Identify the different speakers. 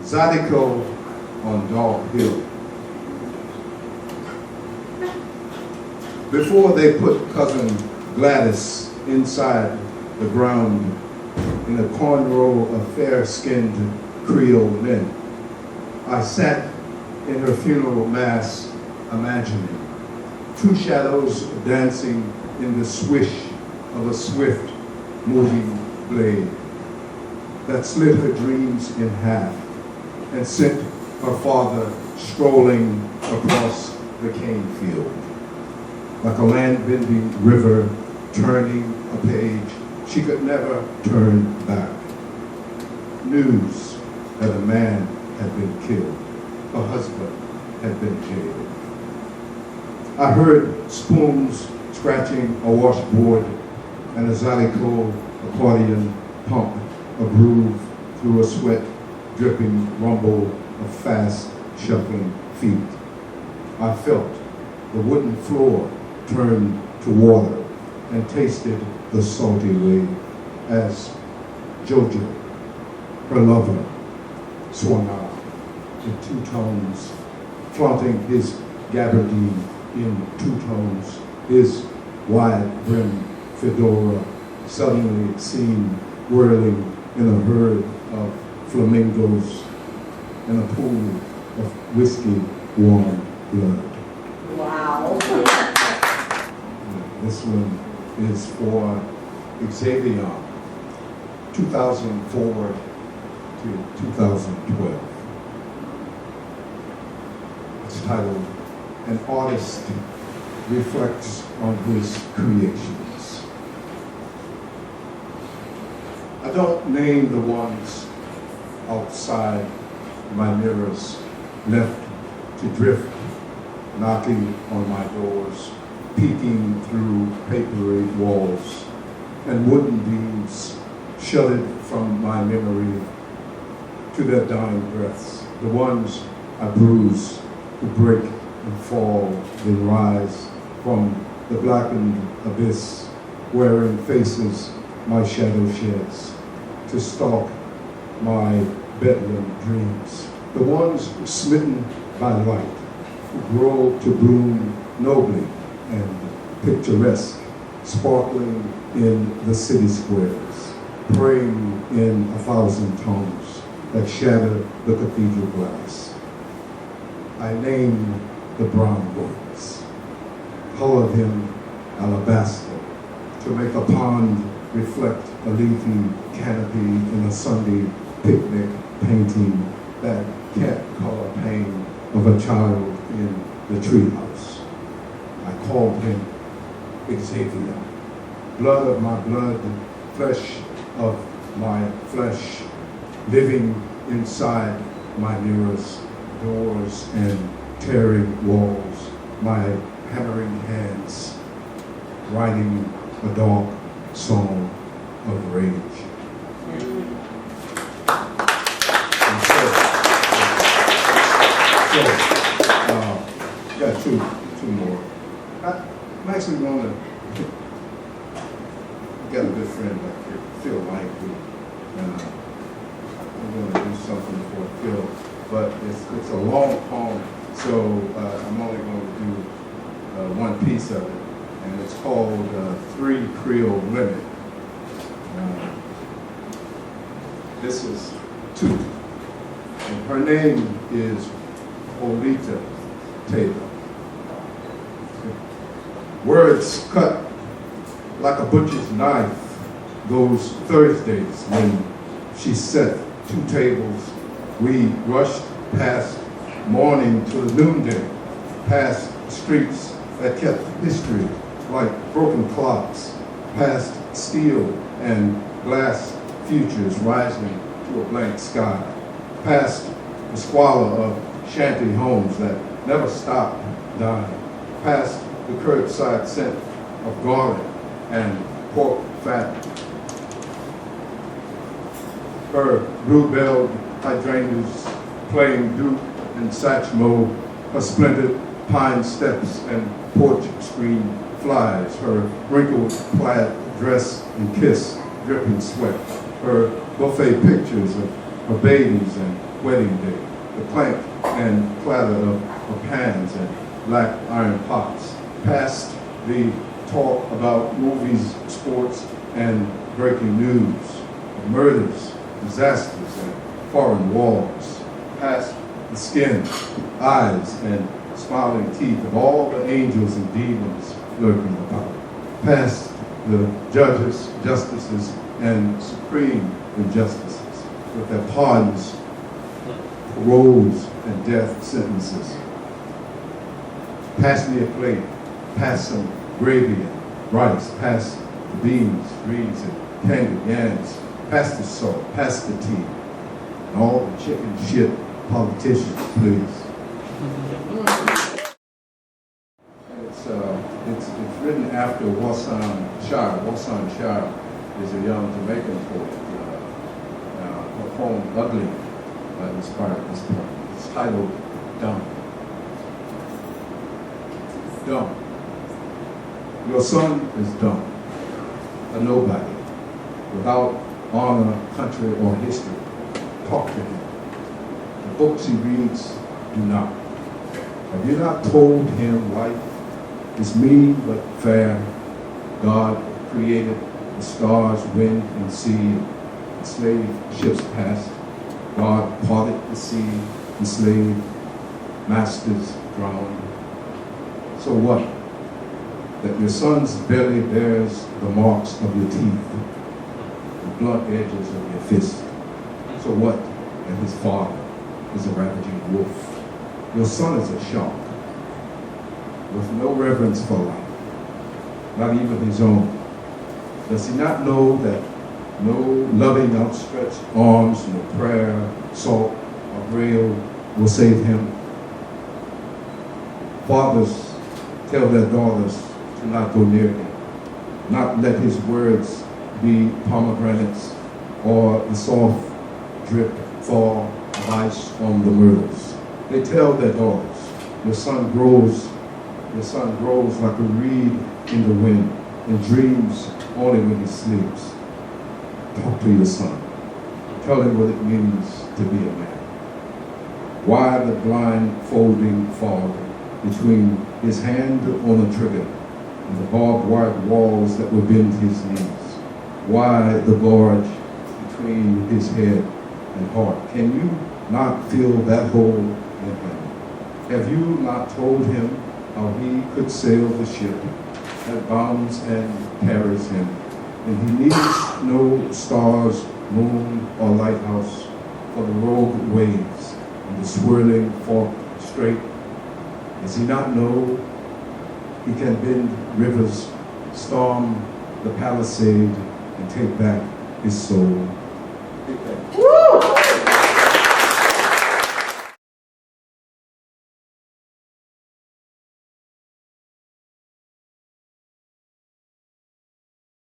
Speaker 1: Zydeco on Dog Hill. Before they put cousin Gladys inside the ground in a cornrow of fair-skinned Creole men, I sat in her funeral mass imagining two shadows dancing in the swish of a swift moving blade that split her dreams in half and sent her father strolling across the cane field. Like a land-bending river turning a page she could never turn back. News that a man had been killed, her husband had been jailed. I heard spoons scratching a washboard and a Zydeco accordion pump a groove through a sweat-dripping rumble of fast, shuffling feet. I felt the wooden floor turn to water and tasted the salty way as Jojo, her lover, swung out in two tones, flaunting his gabardine in two tones, his wide-brimmed fedora suddenly seen whirling in a herd of flamingos in a pool of whiskey-warm blood.
Speaker 2: Wow.
Speaker 1: This one is for Xavier, 2004 to 2012. It's titled, An Artist Reflects on His Creations. I don't name the ones outside my mirrors, left to drift, knocking on my doors, peeking through papery walls, and wooden beams shuttered from my memory to their dying breaths. The ones I bruise, who break and fall, then rise from the blackened abyss, wearing faces my shadow sheds, to stalk my bedlam dreams. The ones smitten by light, who grow to bloom nobly and picturesque, sparkling in the city squares, praying in 1,000 tones that shatter the cathedral glass. I name the brown ones, color them alabaster, to make a pond reflect a leafy canopy in a Sunday picnic painting that can't color pain of a child in the treehouse. I called him Xavier, blood of my blood, flesh of my flesh, living inside my mirrors, doors and tearing walls, my hammering hands, writing a dark song of rage. Got two more. I'm actually going to get a good friend back here, Phil Langley. I'm going to do something for Phil, but it's a long poem, so I'm only going to do one piece of it, and it's called Three Creole Women. This is two, and her name is Olita Taylor. Words cut like a butcher's knife those Thursdays when she set two tables. We rushed past morning to the noonday, past streets that kept history like broken clocks, past steel and glass futures rising to a blank sky, past the squalor of shanty homes that never stopped dying, past the curbside scent of garlic and pork fat. Her blue-belled hydrangeas playing Duke and Satchmo, her splendid pine steps and porch screen flies, her wrinkled plaid dress and kiss dripping sweat, her buffet pictures of her babies and wedding day, the clank and clatter of pans and black iron pots, past the talk about movies, sports, and breaking news, murders, disasters, and foreign wars, past the skin, eyes, and smiling teeth of all the angels and demons lurking about, past the judges, justices, and supreme injustices with their pardons, paroles, and death sentences. Pass me a plate, pass some gravy and rice, pass the beans, greens, and candied yams, pass the salt, pass the tea, and all the chicken shit politicians, please. It's written after Wassan Shire. Wassan Shire is a young Jamaican poet. Her poem Ugly inspired this poem. It's titled Dumb. Dumb. Your son is dumb, a nobody, without honor, country, or history. Talk to him. The books he reads do not. Have you not told him life is mean but fair? God created the stars, wind, and sea. Enslaved ships passed. God parted the sea. Enslaved masters drowned. So what? That your son's belly bears the marks of your teeth, the blunt edges of your fist. So what? That his father is a ravaging wolf. Your son is a shark, with no reverence for life, not even his own. Does he not know that no loving outstretched arms, no prayer, salt, or grail will save him? Fathers tell their daughters to not go near him, not let his words be pomegranates or the soft drip thaw of ice on the myrtles. They tell their daughters, your son grows like a reed in the wind and dreams only when he sleeps. Talk to your son. Tell him what it means to be a man. Why the blindfolding fog between his hand on the trigger and the barbed wire walls that would bend his knees? Why the gorge between his head and heart? Can you not feel that hole in him? Have you not told him how he could sail the ship that bounds and carries him? And he needs no stars, moon, or lighthouse for the rogue waves and the swirling forked strait. Does he not know he can bend rivers, storm the palisade, and take back his soul? Take back.